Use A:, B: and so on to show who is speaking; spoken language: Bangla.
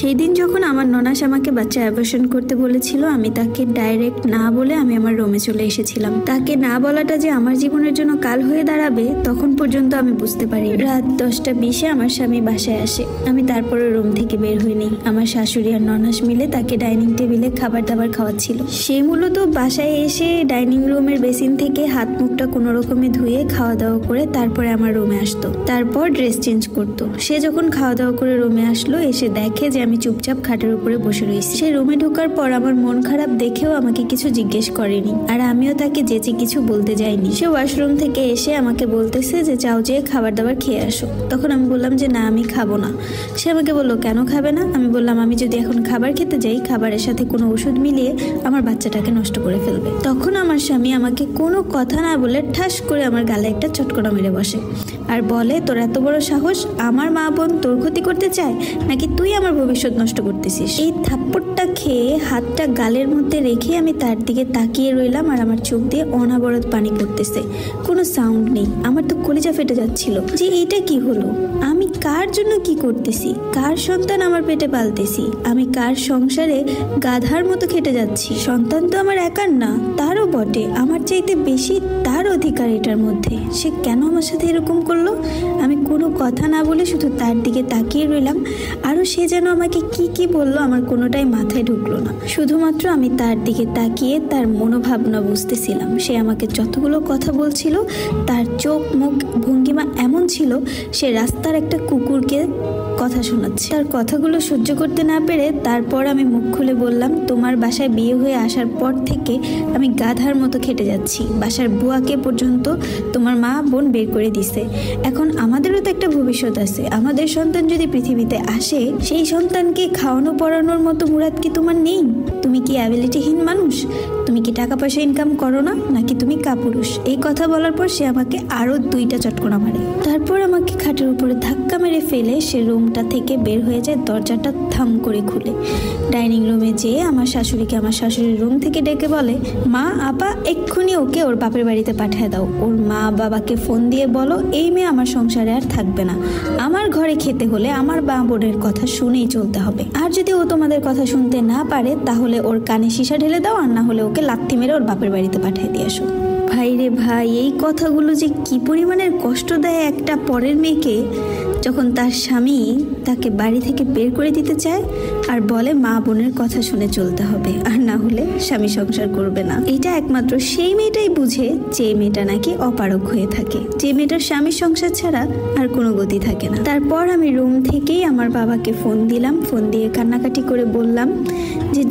A: সেই দিন যখন আমার ননাস আমাকে বাচ্চা অ্যাবর্শন করতে বলেছিল, আমি তাকে ডাইরেক্ট না বলে আমি আমার রুমে চলে এসেছিলাম। তাকে না বলাটা যে আমার জীবনের জন্য কাল হয়ে দাঁড়াবে তখন পর্যন্ত আমি বুঝতে পারি। রাত 10টা 20-এ আমার স্বামী বাসায় আসে। আমি তারপরে রুম থেকে বের হইনি। আমার শাশুড়ি আর ননাস মিলে তাকে ডাইনিং টেবিলে খাবার দাবার খাওয়াচ্ছিল। সে মূলত বাসায় এসে ডাইনিং রুমের বেসিন থেকে হাত মুখটা কোনো রকমে ধুয়ে খাওয়া দাওয়া করে তারপরে আমার রুমে আসতো। তারপর ড্রেস চেঞ্জ করতো। সে যখন খাওয়া দাওয়া করে রুমে আসলো, এসে দেখে যে আমি চুপচাপ খাটের উপরে বসে রয়েছি। সে রুমে ঢোকার পর আমার মন খারাপ দেখেও আমাকে কিছু জিজ্ঞেস করেনি, আর আমিও তাকে যেচে কিছু বলতে যাইনি। সে ওয়াশরুম থেকে এসে আমাকে বলতেছে যে যাও যেয়ে খাবার দাবার খেয়ে আসো। তখন আমি বললাম যে না, আমি খাবো না। সে আমাকে বললো কেন খাবে না? আমি বললাম আমি যদি এখন খাবার খেতে যাই, খাবারের সাথে কোনো ওষুধ মিলিয়ে আমার বাচ্চাটাকে নষ্ট করে ফেলবে। তখন আমার স্বামী আমাকে কোনো কথা না বলে ঠাস করে আমার গালে একটা চটকনা মেরে বসে আর বলে, তোর এত বড় সাহস, আমার মা বোন তোর ক্ষতি করতে চায় নাকি তুই আমার ভবিষ্যৎ নষ্ট করতেছিস? এই থাপ্পড়টা খেয়ে হাতটা গালের মধ্যে রেখে আমি তার দিকে তাকিয়ে রইলাম, আর আমার চোখ দিয়ে অনাবরত পানি পড়তেছে। কোনো সাউন্ড নেই। আমার তো কলিজা ফেটে যাচ্ছিল যে এটা কি হলো, আমি কার জন্য কি করতেছি, কার সন্তান আমার পেটে পালতেছি, আমি কার সংসারে গাধার মতো খেটে যাচ্ছি। সন্তান তো আমার একার না, তারও বটে, আমার চাইতে বেশি তার অধিকার এটার মধ্যে। সে কেন আমার সাথে এরকম করলো? আমি কোনো কথা না বলে শুধু তার দিকে তাকিয়ে রইলাম। আরও সে যেন আমাকে কি কি বললো আমার কোনোটাই মাথায় ঢুকলো না। শুধুমাত্র আমি তার দিকে তাকিয়ে তার মনোভাবনা বুঝতেছিলাম। সে আমাকে যতগুলো কথা বলছিল তার চোখ মুখ ভঙ্গিমা এমন ছিল সে রাস্তার একটা কুকুরকে কথা শোনাচ্ছে। তার কথাগুলো সহ্য করতে না পেরে তারপর আমি মুখ খুলে বললাম, তোমার বাসায় বিয়ে হয়ে আসার পর থেকে আমি গাধার মতো খেটে যাচ্ছি। বাসার বুয়াকে পর্যন্ত তোমার মা বোন বের করে দিছে। এখন আমাদেরও তো একটা ভবিষ্যৎ আছে। আমাদের সন্তান যদি পৃথিবীতে আসে, সেই সন্তানকে খাওয়ানো পড়ানোর মতো মুরাদ কি তোমার নেই? তুমি কি অ্যাবিলিটিহীন মানুষ? তুমি কি টাকা পয়সা ইনকাম করো না, নাকি তুমি কাপুরুষ? এই কথা বলার পর সে আমাকে আরো 2টা চটকনা মারে। তারপর আমাকে খাটের উপরে ধাক্কা মেরে ফেলে সে রুমটা থেকে বের হয়ে যায়, দরজাটা থাম করে খুলে। ডাইনিং রুমে যেয়ে আমার শাশুড়িকে আমার শাশুড়ির রুম থেকে ডেকে বলে, মা আপা এক্ষুনি ওকে ওর বাপের বাড়িতে পাঠিয়ে দাও। ওর মা বাবাকে ফোন দিয়ে বলো এই মেয়ে আমার সংসারে আর থাকবে না। আমার ঘরে খেতে হলে আমার মা বোনের কথা শুনেই চলতে হবে। আর যদি ও তোমাদের কথা শুনতে না পারে তাহলে ওর কানে সীসা ঢেলে দাও, আর না হলে ওকে লাথি মেরে ওর বাপের বাড়িতে পাঠিয়ে দিয়ে আসো। ভাই রে ভাই, এই কথাগুলো যে কি পরিমাণের কষ্ট দেয় একটা পরের মেয়েকে, যখন তার স্বামী তাকে বাড়ি থেকে বের করে দিতে চায় আর বলে মা বোনের কথা শুনে চলতে হবে, আর না হলে স্বামী সংসার করবে না। এটা একমাত্র সেই মেয়েটাই বুঝে যে মেয়েটা নাকি অপারগ হয়ে থাকে, যে মেয়েটার স্বামীর সংসার ছাড়া আর কোনো গতি থাকে না। তারপর আমি রুম থেকেই আমার বাবাকে ফোন দিলাম। ফোন দিয়ে কান্নাকাটি করে বললাম যে